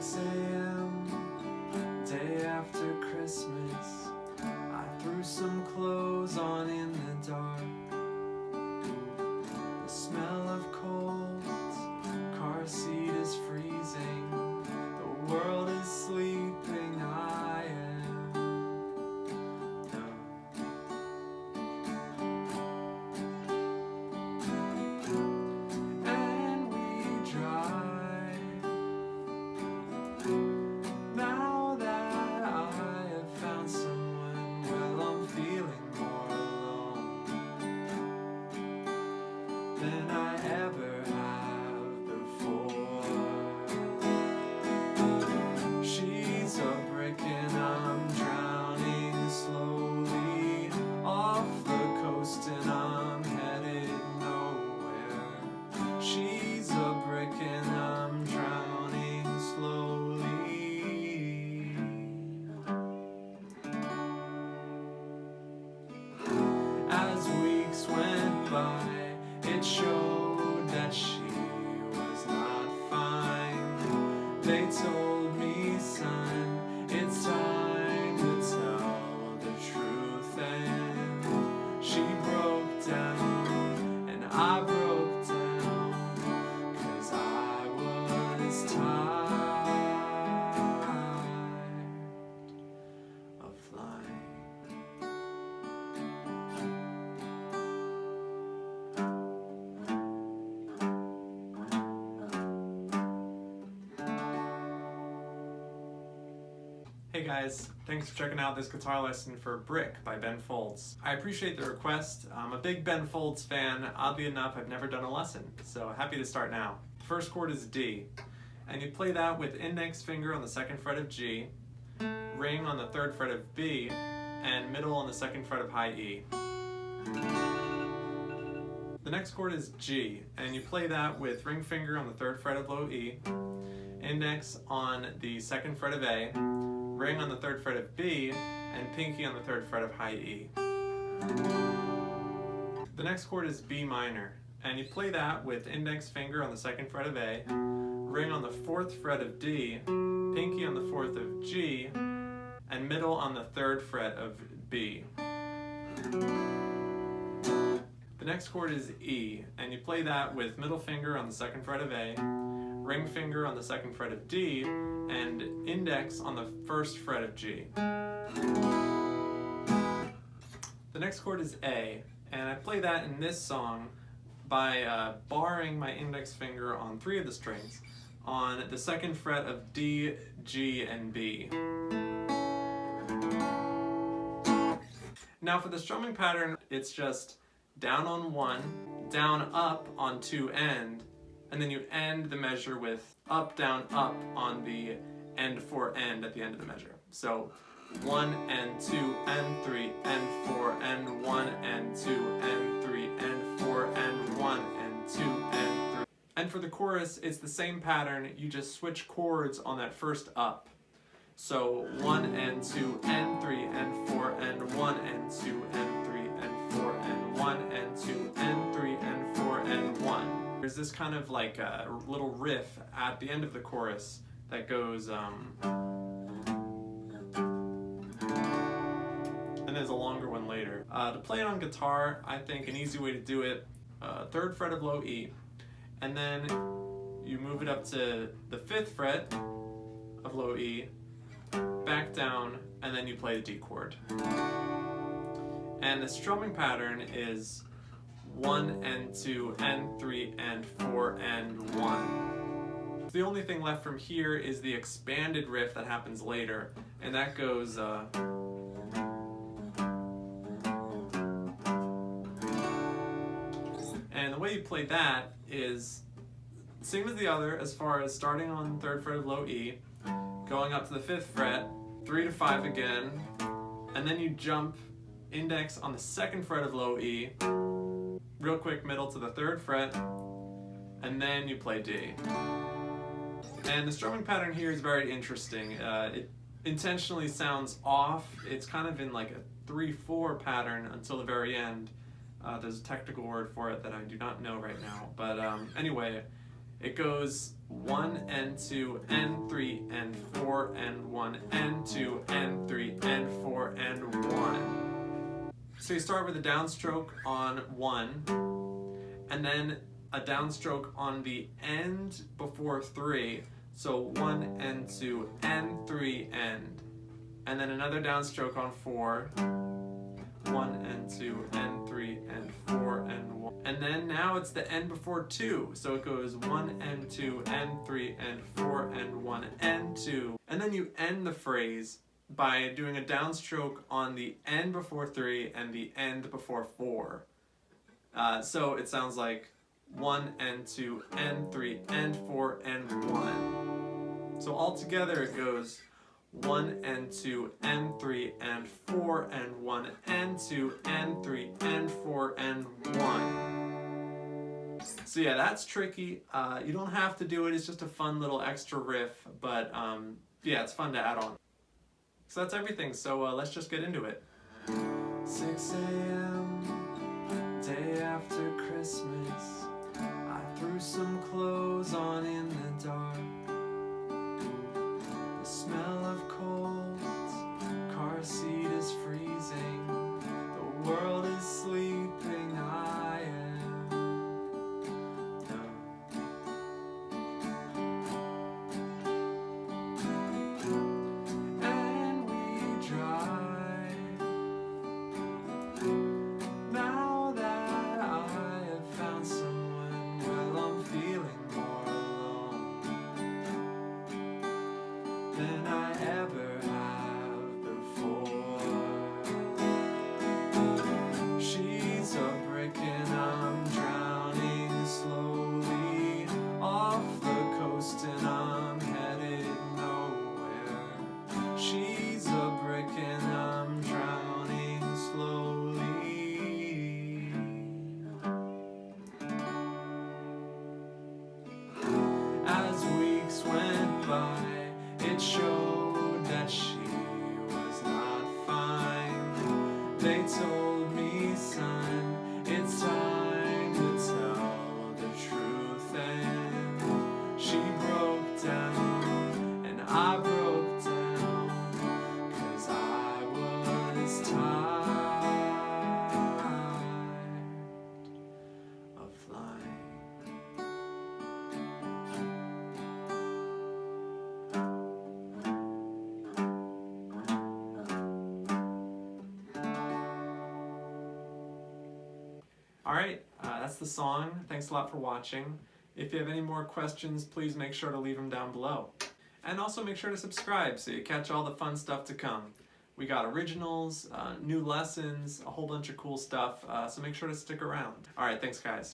6 a.m., day after Christmas, I threw some clothes on in the dark. The smell of cold, car seat is freezing, the world is sleeping, I am numb. And we drive, now that I have found someone, well, I'm feeling more alone than I ever have before. She's a brick and I'm drowning slowly off the coast and I'm headed nowhere. She's a brick and I'm drowning slowly. As weeks went by, it showed that she was not fine. They told me, son, it's time to tell the truth. And she broke down, and I broke down, 'cause I was tired of flying. Hey guys, thanks for checking out this guitar lesson for Brick by Ben Folds. I appreciate the request. I'm a big Ben Folds fan. Oddly enough, I've never done a lesson, so happy to start now. The first chord is D, and you play that with index finger on the 2nd fret of G, ring on the 3rd fret of B, and middle on the 2nd fret of high E. The next chord is G, and you play that with ring finger on the 3rd fret of low E, index on the 2nd fret of A, ring on the 3rd fret of B, and pinky on the 3rd fret of high E. The next chord is B minor, and you play that with index finger on the 2nd fret of A, ring on the 4th fret of D, pinky on the 4th of G, and middle on the 3rd fret of B. The next chord is E, and you play that with middle finger on the 2nd fret of A, ring finger on the 2nd fret of D, and index on the 1st fret of G. The next chord is A, and I play that in this song by barring my index finger on 3 of the strings on the 2nd fret of D, G, and B. Now for the strumming pattern, it's just down on 1, down up on 2 end, and then you end the measure with up, down, up on the end 4 end at the end of the measure. So 1 and 2 and 3 and 4 and 1 and 2 and 3 and 4 and 1 and 2 and 3. And for the chorus, it's the same pattern, you just switch chords on that first up. So 1 and 2 and 3 and 4 and 1 and 2 and 3 and 4 and 1 and 2 and 3 and 4 and 1. There's this kind of like a little riff at the end of the chorus that goes and there's a longer one later. To play it on guitar, I think an easy way to do it, 3rd fret of low E, and then you move it up to the 5th fret of low E, back down, and then you play the D chord. And the strumming pattern is 1 and 2 and 3 and 4 and 1. The only thing left from here is the expanded riff that happens later, and that goes and the way you play that is same as the other, as far as starting on 3rd fret of low E, going up to the 5th fret, 3 to 5 again, and then you jump index on the 2nd fret of low E, real quick middle to the 3rd fret, and then you play D. And the strumming pattern here is very interesting. It intentionally sounds off. It's kind of in like a 3-4 pattern until the very end. There's a technical word for it that I do not know right now. But anyway, It goes 1 and 2 and 3 and 4 and 1 and 2 and 3 and 4 and 1. So you start with a downstroke on 1, and then a downstroke on the end before 3. So 1 and 2 and 3 and then another downstroke on 4. 1 and 2 and 3 and 4 and 1. And then now it's the end before 2. So it goes 1 and 2 and 3 and 4 and 1 and 2. And then you end the phrase by doing a downstroke on the end before 3 and the end before 4. So it sounds like 1 and 2 and 3 and 4 and 1. So altogether it goes 1 and 2 and 3 and 4 and 1 and 2 and 3 and 4 and 1. So yeah, that's tricky. You don't have to do it. It's just a fun little extra riff, but yeah, it's fun to add on. So that's everything. So let's just get into it. 6 a.m. day after Christmas. I threw some clothes on in the dark. The smell of cold, car seat is freezing. The world is sleeping, I am numb. And we drive. Now that I have found someone, well, I'm feeling more alone than I ever have before. She's a brick and I'm drowning slowly off the coast and I'm headed nowhere. She's a brick and I'm drowning slowly. As weeks went by, it showed that she was not fine. They told me, son, it's time to tell the truth. And she broke down, and I broke down, 'cause I was tired of flying. Alright, that's the song. Thanks a lot for watching. If you have any more questions, please make sure to leave them down below. And also make sure to subscribe so you catch all the fun stuff to come. We got originals, new lessons, a whole bunch of cool stuff, so make sure to stick around. Alright, thanks guys.